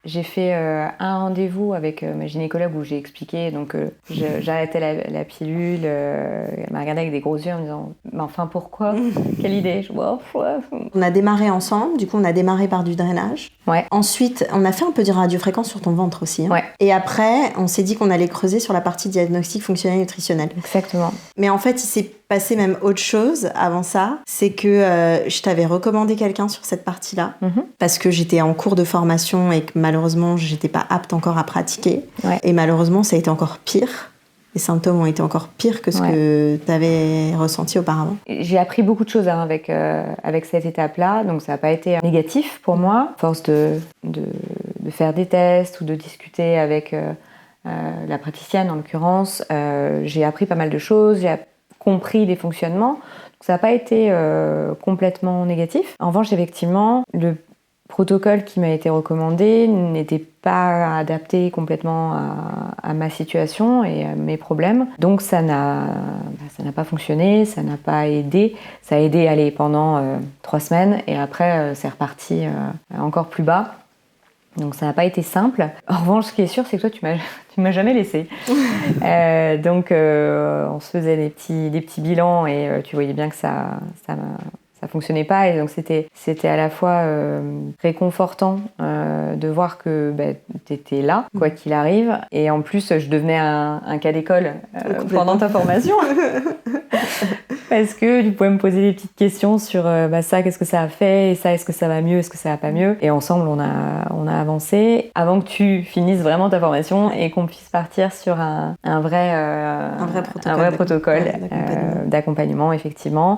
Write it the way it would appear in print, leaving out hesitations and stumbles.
J'ai fait un rendez-vous avec ma gynécologue où j'ai expliqué, donc j'arrêtais la pilule. Elle m'a regardé avec des gros yeux en me disant « Mais enfin, pourquoi ? Quelle idée ?» Je dis, oh, ouais. On a démarré ensemble, du coup on a démarré par du drainage. Ouais. Ensuite, on a fait un peu de radiofréquence sur ton ventre aussi. Hein. Ouais. Et après, on s'est dit qu'on allait creuser sur la partie diagnostic fonctionnel nutritionnel. Exactement. Mais en fait, il s'est passé même autre chose avant ça. C'est que je t'avais recommandé quelqu'un sur cette partie-là. Parce que j'étais en cours de formation et que malheureusement, j'étais pas apte encore à pratiquer. Ouais. Et malheureusement, ça a été encore pire. Les symptômes ont été encore pires que ce que tu avais ressenti auparavant. J'ai appris beaucoup de choses avec cette étape-là, donc ça n'a pas été négatif pour moi. À force de faire des tests ou de discuter avec la praticienne en l'occurrence, j'ai appris pas mal de choses, j'ai compris les fonctionnements. Donc ça n'a pas été complètement négatif. En revanche, effectivement, le protocole qui m'a été recommandé n'était pas adapté complètement à ma situation et à mes problèmes. Donc ça n'a pas fonctionné, ça n'a pas aidé. Ça a aidé aller pendant 3 semaines et après c'est reparti encore plus bas. Donc ça n'a pas été simple. En revanche, ce qui est sûr, c'est que toi, tu m'as jamais laissé. Donc on se faisait des petits bilans et tu voyais bien que ça fonctionnait pas, et donc c'était à la fois réconfortant de voir que t'étais là, quoi qu'il arrive, et en plus je devenais un cas d'école pendant ta formation. Parce que tu pouvais me poser des petites questions sur ça, qu'est-ce que ça a fait, et ça, est-ce que ça va mieux, est-ce que ça va pas mieux, et ensemble on a avancé avant que tu finisses vraiment ta formation et qu'on puisse partir sur un vrai protocole d'accompagnement, effectivement.